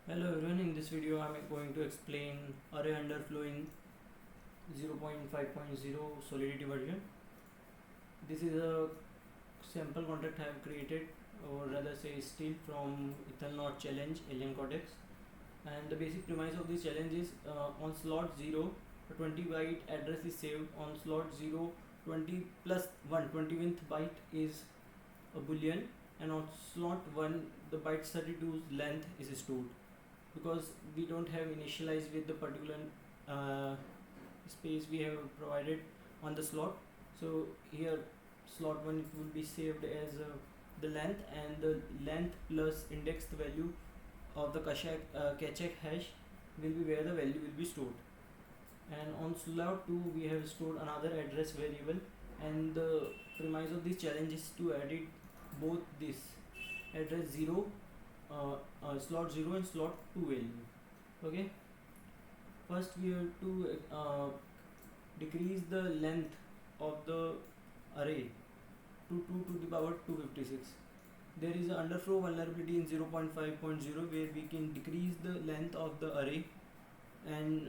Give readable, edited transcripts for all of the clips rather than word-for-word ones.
Hello everyone, in this video I am going to explain array underflow in 0.5.0 solidity version. This is a sample contract I have created, or rather say still from Ethernet challenge alien codex, and the basic premise of this challenge is on slot 0 a 20 byte address is saved. On slot 0 20 plus 1 20th byte is a boolean, and on slot 1 the byte 32's length is stored. Because we don't have initialized with the particular space we have provided on the slot, so here slot 1 it will be saved as the length, and the length plus indexed value of the cache hash will be where the value will be stored. And on slot 2 we have stored another address variable, and the premise of this challenge is to edit both this address 0 slot 0 and slot 2 value. Okay, first we have to decrease the length of the array to 2 to the power 256. There is an underflow vulnerability in 0.5.0 where we can decrease the length of the array, and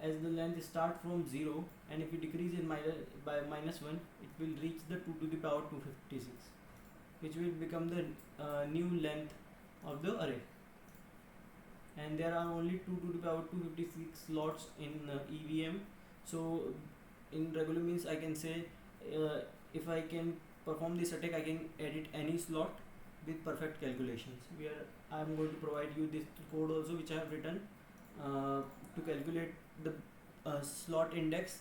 as the length start from 0, and if we decrease it by -1, it will reach the 2 to the power 256, which will become the new length of the array. And there are only 2 to the power 256 slots in EVM. So in regular means I can say if I can perform this attack, I can edit any slot with perfect calculations. Where I am going to provide you this code also, which I have written to calculate the slot index,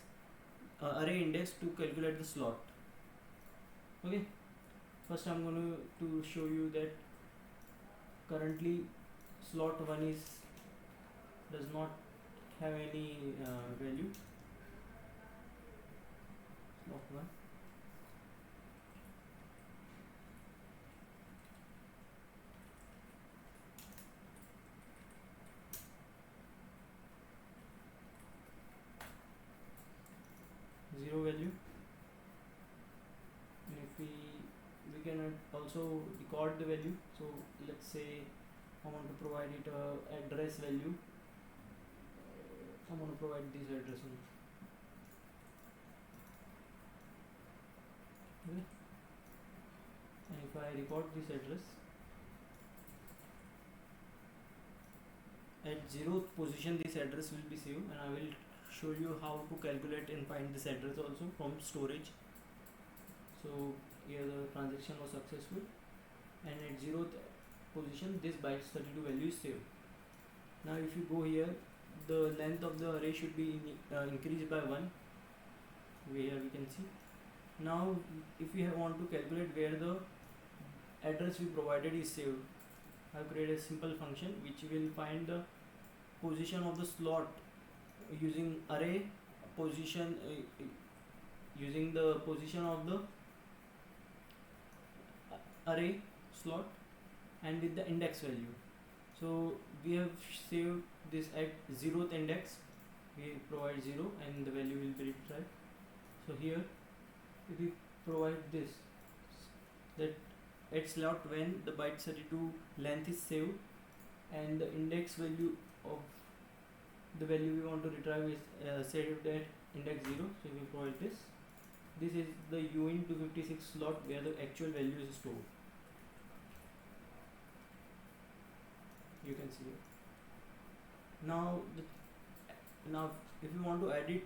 array index, to calculate the slot. Okay, first I'm going to show you that currently slot 1 does not have any value. Slot 1, zero value. And if we can also record the value. So let's say I want to provide it a address value. I want to provide this address only. Okay, and if I record this address, at 0th position this address will be saved, and I will show you how to calculate and find this address also from storage. So here the transaction was successful, and at 0th position this byte 32 value is saved. Now if you go here, the length of the array should be increased by 1. Here we can see. Now if we want to calculate where the address we provided is saved, I have created a simple function which will find the position of the slot using array position, using the position of the array slot and with the index value. So we have saved this at 0th index. We provide 0 and the value will be retrieved. So here if we provide this, that at slot when the byte 32 length is saved and the index value of the value we want to retrieve is saved at index 0. So we provide this is the uint 256 slot where the actual value is stored. You can see it. Now if you want to edit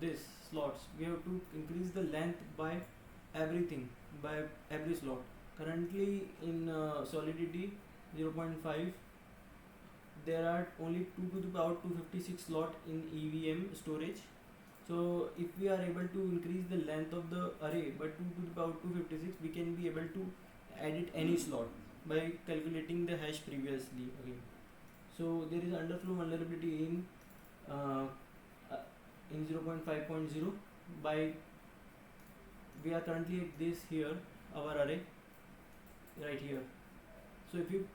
this slots, we have to increase the length by everything, by every slot. Currently in solidity 0.5 there are only 2 to the power 256 slot in EVM storage. So if we are able to increase the length of the array by 2 to the power 256, we can be able to edit any slot by calculating the hash previously. Okay, so there is underflow vulnerability in 0.5.0 by we are currently at this here, our array right here. So if you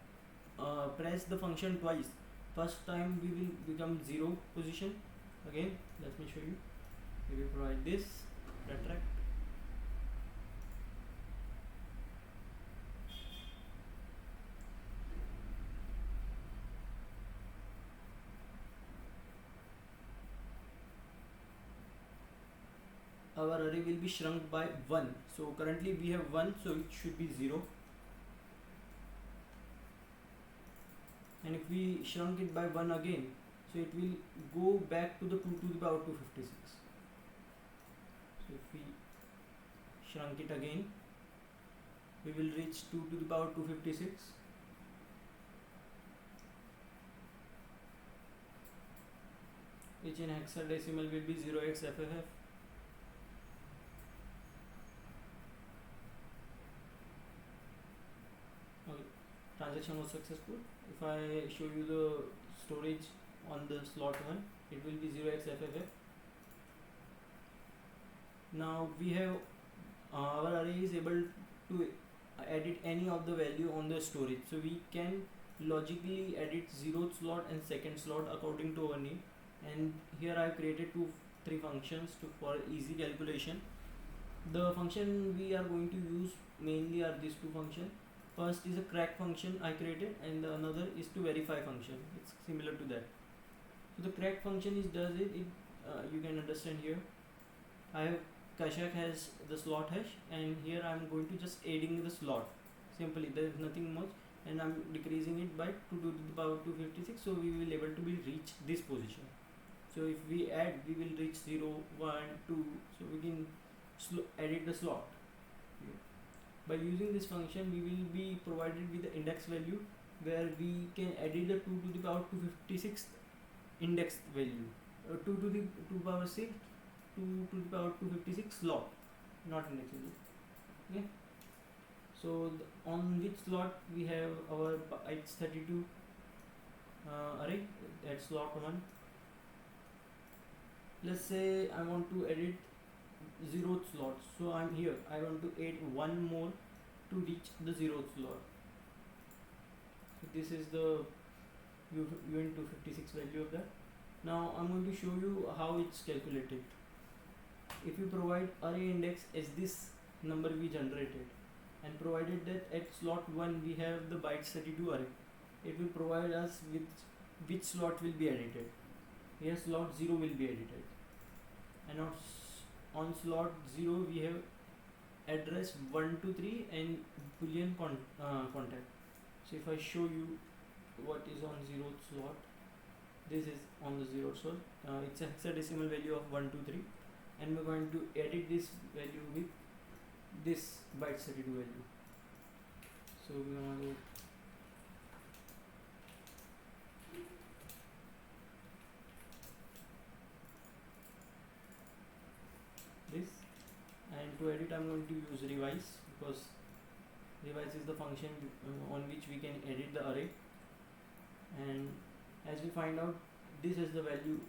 press the function twice, first time we will become 0 position. Again let me show you. We will provide this retract, will be shrunk by 1. So currently we have 1, so it should be 0. And if we shrunk it by 1 again, so it will go back to the 2 to the power 256. So if we shrunk it again, we will reach 2 to the power 256. Which in hexadecimal will be 0xFFF. Okay, transaction was successful. If I show you the storage on the slot 1, it will be 0xFFF. Now we have our array is able to edit any of the value on the storage, so we can logically edit 0th slot and 2nd slot according to our need. And here I created 3 functions for easy calculation. The function we are going to use mainly are these 2 functions. First is a crack function I created, and the another is to verify function. It's similar to that. So the crack function is you can understand here. I have Kashak has the slot hash, and here I am going to just adding the slot. Simply, there is nothing much, and I am decreasing it by 2 to the power 256. So we will able to be reach this position. So if we add, we will reach 0, 1, 2. So we can edit the slot. By using this function, we will be provided with the index value, where we can edit the 2 to the power 256 index value, 2 to the 2 power 6, 2 to the power 256 slot, not index value. Okay. So on which slot we have our bytes 32 array at slot 1. Let's say I want to edit 0th slot, so I'm here. I want to add 1 more to reach the 0th slot. So this is the UN256 value of that. Now I'm going to show you how it's calculated. If you provide array index as this number we generated, and provided that at slot 1 we have the bytes 32 array, it will provide us with which slot will be edited. Here slot 0 will be edited, and on slot 0 we have address 1 to 3 and boolean contact. So if I show you what is on 0th slot, this is on the 0th slot. It's a hexadecimal value of 1 to 3, and we're going to edit this value with this bytes 32 value. So we're going to this, and to edit I'm going to use revise, because revise is the function on which we can edit the array. And as we find out, this is the value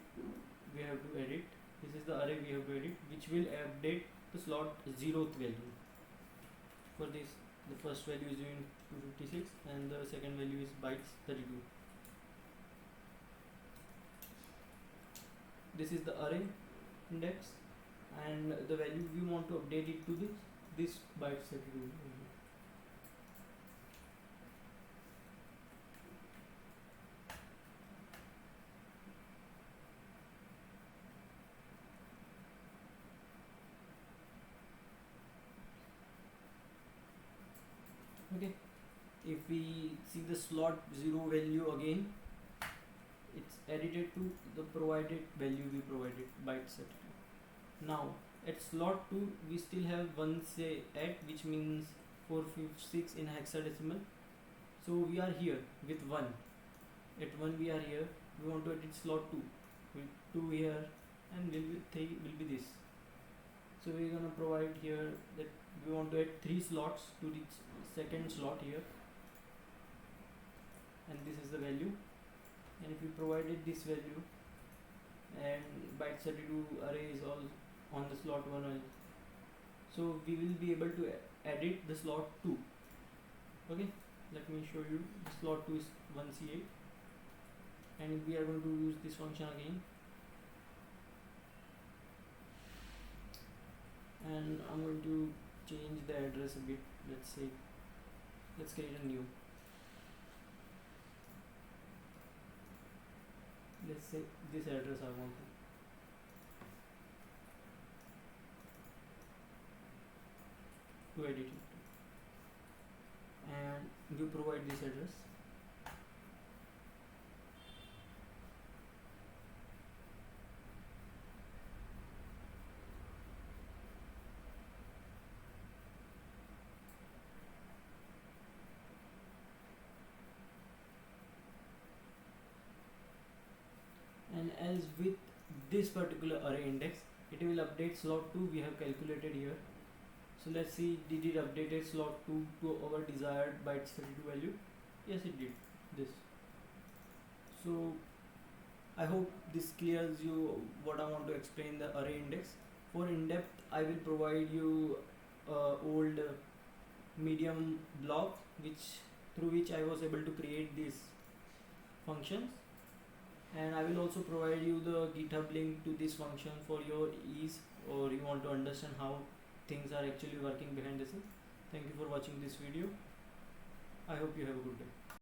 we have to edit, this is the array we have to edit, which will update the slot 0th value. For this, the first value is in 256 and the second value is bytes 32. This is the array index, and the value we want to update it to this bytes 32. Okay, if we see the slot 0 value again, it's edited to the provided value we provided bytes 32. Now at slot 2 we still have 1 say at, which means 456 in hexadecimal. So we are here with 1. At 1 we are here. We want to edit slot 2 with 2 here, and 3 will be this. So we're gonna provide here that we want to add 3 slots to reach second slot here, and this is the value. And if we provided this value, and bytes 32 array is all on the slot 1 array, so we will be able to edit the slot 2. Okay, let me show you. The slot 2 is 1C8, and we are going to use this function again, and I'm going to change the address a bit. Let's create a new. Let's say this address I want to. to edit it, and you provide this address. And as with this particular array index, it will update slot 2 we have calculated here. So let's see, did it updated slot 2 to our desired bytes 32 value? Yes, it did this. So I hope this clears you what I want to explain the array index. For in-depth, I will provide you old medium blog through which I was able to create these functions, and I will also provide you the GitHub link to this function for your ease, or you want to understand how things are actually working behind the scenes. Thank you for watching this video. I hope you have a good day.